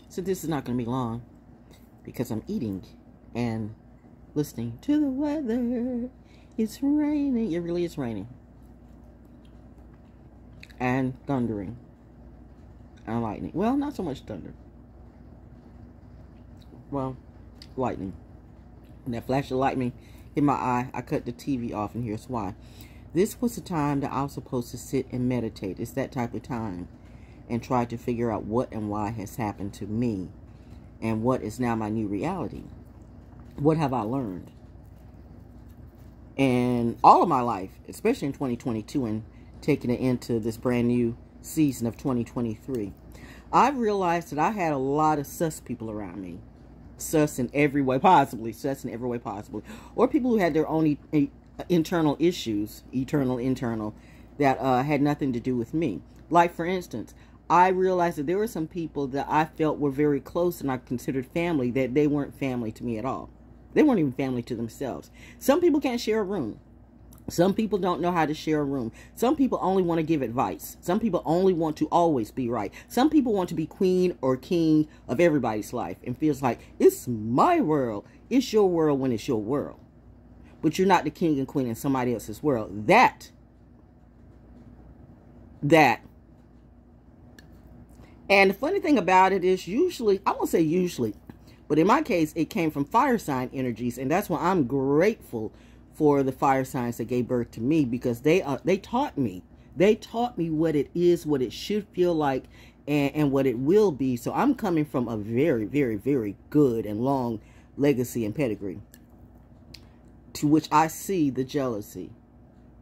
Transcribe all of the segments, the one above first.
So this is not going to be long because I'm eating and listening to the weather. It's raining. It really is raining. And thundering. And lightning. Well, not so much thunder. Well, lightning. And that flash of lightning hit my eye. I cut the TV off, and here's why. This was the time that I was supposed to sit and meditate. It's that type of time. And try to figure out what and why has happened to me. And what is now my new reality. What have I learned? And all of my life, especially in 2022 and taking it into this brand new season of 2023, I've realized that I had a lot of sus people around me. Sus in every way possibly. Sus in every way possibly. Or people who had their own internal issues, internal, that had nothing to do with me. Like, for instance, I realized that there were some people that I felt were very close and I considered family, that they weren't family to me at all. They weren't even family to themselves. Some people can't share a room. Some people don't know how to share a room. Some people only want to give advice. Some people only want to always be right. Some people want to be queen or king of everybody's life and feels like, it's my world. It's your world when it's your world. But you're not the king and queen in somebody else's world. That. And the funny thing about it is usually, I won't say usually, but in my case, it came from fire sign energies. And that's why I'm grateful for the fire signs that gave birth to me, because they taught me. They taught me what it is, what it should feel like, and what it will be. So I'm coming from a very, very, very good and long legacy and pedigree, to which I see the jealousy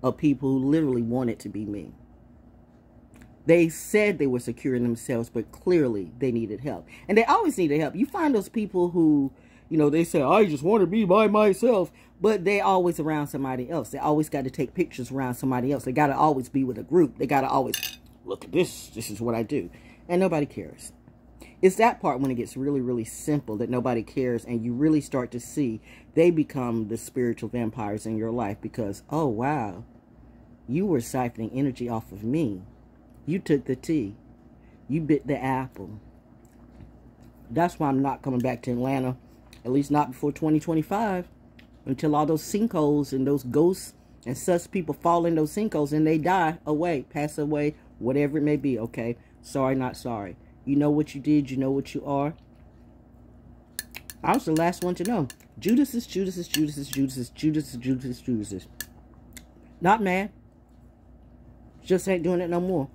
of people who literally want it to be me. They said they were secure in themselves, but clearly they needed help. And they always needed help. You find those people who, you know, they say, I just want to be by myself. But they always around somebody else. They always got to take pictures around somebody else. They got to always be with a group. They got to always, look at this. This is what I do. And nobody cares. It's that part when it gets really, really simple that nobody cares. And you really start to see they become the spiritual vampires in your life. Because, oh, wow, you were siphoning energy off of me. You took the tea. You bit the apple. That's why I'm not coming back to Atlanta. At least not before 2025. Until all those sinkholes and those ghosts and sus people fall in those sinkholes and they die away, pass away, whatever it may be, okay? Sorry, not sorry. You know what you did. You know what you are. I was the last one to know. Judas is Judas is Judas is Judas is Judas is Judas is Judas is. Not mad. Just ain't doing it no more.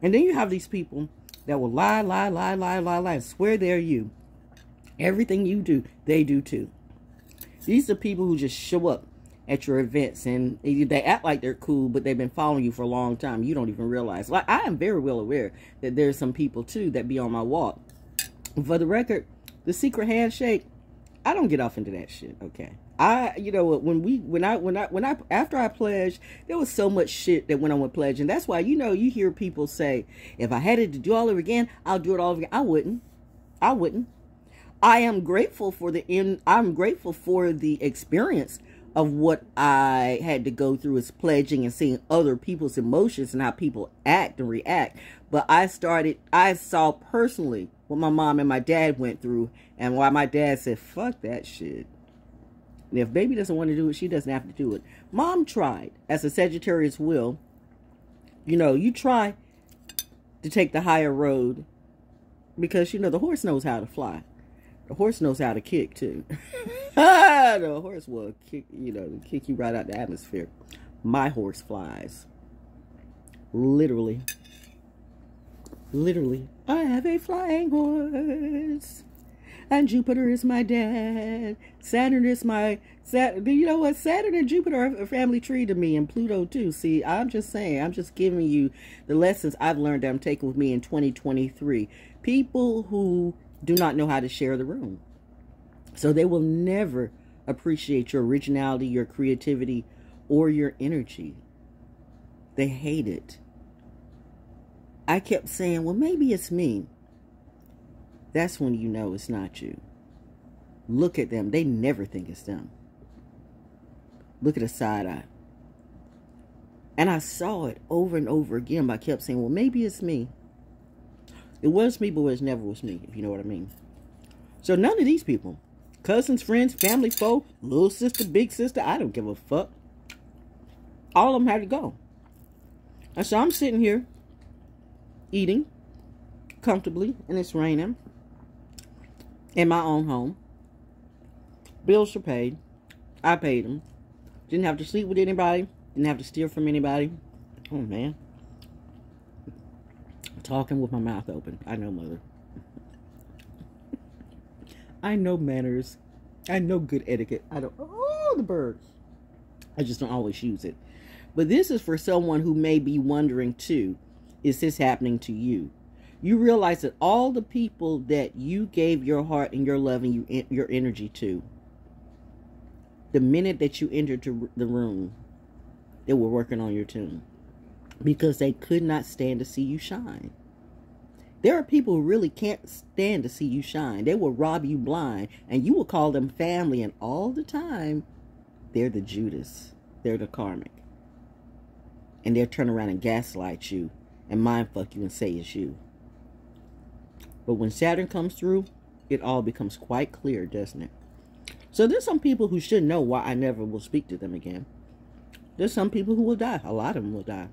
And then you have these people that will lie, and swear they're you. Everything you do, they do too. These are people who just show up at your events and they act like they're cool, but they've been following you for a long time. You don't even realize. Like, I am very well aware that there's some people too that be on my walk. For the record, the secret handshake, I don't get off into that shit. Okay. You know, after I pledged, there was so much shit that went on with pledging. That's why, you know, you hear people say, if I had it to do all over again, I'll do it all over again. I wouldn't. I am grateful for the experience of what I had to go through as pledging and seeing other people's emotions and how people act and react. But I saw personally what my mom and my dad went through and why my dad said, fuck that shit. And if baby doesn't want to do it, she doesn't have to do it. Mom tried, as a Sagittarius will. You know, you try to take the higher road because, you know, the horse knows how to fly. The horse knows how to kick, too. The horse will kick, you know, kick you right out the atmosphere. My horse flies. Literally. Literally. I have a flying horse. And Jupiter is my dad. Saturn is my... You know what? Saturn and Jupiter are a family tree to me. And Pluto, too. See, I'm just saying. I'm just giving you the lessons I've learned that I'm taking with me in 2023. People who do not know how to share the room. So they will never appreciate your originality, your creativity, or your energy. They hate it. I kept saying, well, maybe it's me. That's when you know it's not you. Look at them. They never think it's them. Look at the side eye. And I saw it over and over again, but I kept saying, well, maybe it's me. It was me, but it never was me, if you know what I mean. So none of these people, cousins, friends, family, foe, little sister, big sister, I don't give a fuck. All of them had to go. And so I'm sitting here eating comfortably, and it's raining in my own home. Bills are paid. I paid them. Didn't have to sleep with anybody. Didn't have to steal from anybody. Oh, man. Talking with my mouth open. I know, mother. I know manners. I know good etiquette. I don't... Oh, the birds. I just don't always use it. But this is for someone who may be wondering, too, is this happening to you? You realize that all the people that you gave your heart and your love and your energy to, the minute that you entered the room, they were working on your tune because they could not stand to see you shine. There are people who really can't stand to see you shine. They will rob you blind, and you will call them family, and all the time, they're the Judas. They're the karmic. And they'll turn around and gaslight you and mindfuck you and say it's you. But when Saturn comes through, it all becomes quite clear, doesn't it? So there's some people who should know why I never will speak to them again. There's some people who will die. A lot of them will die.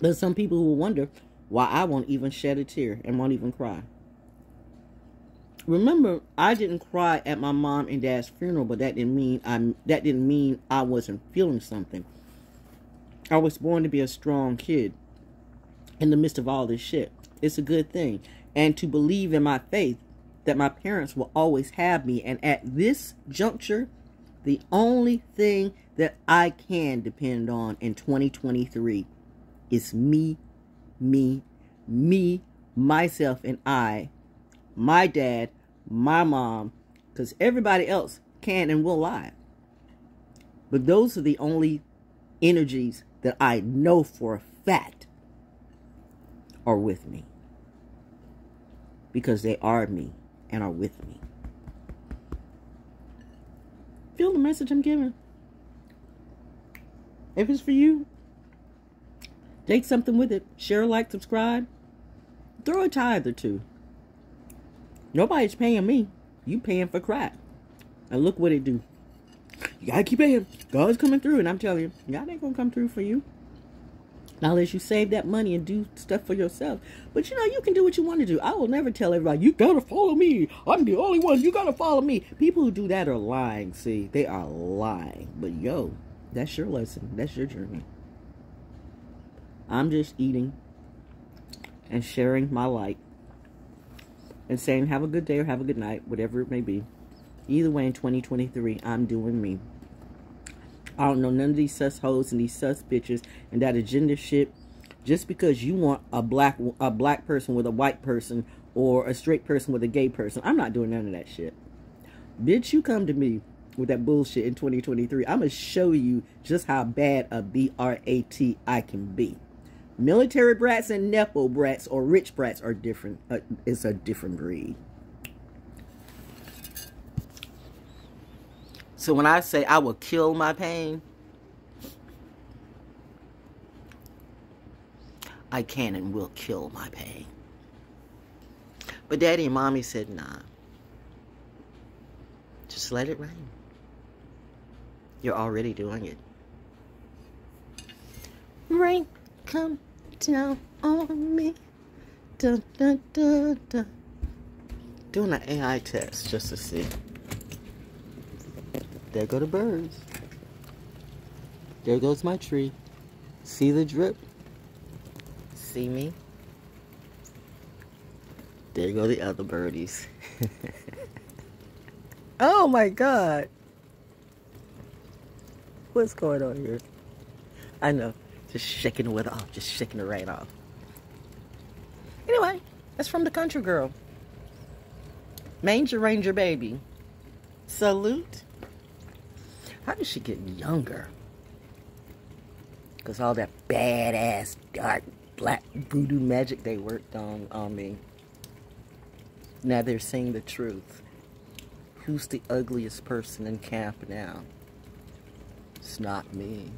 There's some people who will wonder why I won't even shed a tear and won't even cry. Remember, I didn't cry at my mom and dad's funeral, but that didn't mean I wasn't feeling something. I was born to be a strong kid in the midst of all this shit. It's a good thing. And to believe in my faith that my parents will always have me. And at this juncture, the only thing that I can depend on in 2023 is me, myself, and I, my dad, my mom, because everybody else can and will lie. But those are the only energies that I know for a fact are with me. Because they are me and are with me. Feel the message I'm giving. If it's for you, take something with it. Share, like, subscribe. Throw a tithe or two. Nobody's paying me. You paying for crap. And look what it do. You gotta keep paying. God's coming through. And I'm telling you, God ain't gonna come through for you. Not unless you save that money and do stuff for yourself. But you know, you can do what you want to do. I will never tell everybody, you gotta follow me. I'm the only one. You gotta follow me. People who do that are lying. See, they are lying. But yo, that's your lesson. That's your journey. I'm just eating and sharing my light and saying have a good day or have a good night, whatever it may be. Either way, in 2023, I'm doing me. I don't know none of these sus hoes and these sus bitches and that agenda shit. Just because you want a black person with a white person or a straight person with a gay person, I'm not doing none of that shit. Bitch, you come to me with that bullshit in 2023. I'm going to show you just how bad a brat I can be. Military brats and nepo brats or rich brats are different. It's a different breed. So when I say I will kill my pain, I can and will kill my pain. But Daddy and Mommy said, nah. Just let it rain. You're already doing it. Rain, come down on me. Dun, dun, dun, dun. Doing an AI test just to see. There go the birds. There goes my tree. See the drip? See me? There go the other birdies. Oh my God. What's going on here? I know. Just shaking the weather off. Just shaking the rain off. Anyway, that's from the country girl. Manger Ranger Baby. Salute. How did she get younger? Because all that badass, dark, black voodoo magic they worked on me. Now they're saying the truth. Who's the ugliest person in camp now? It's not me.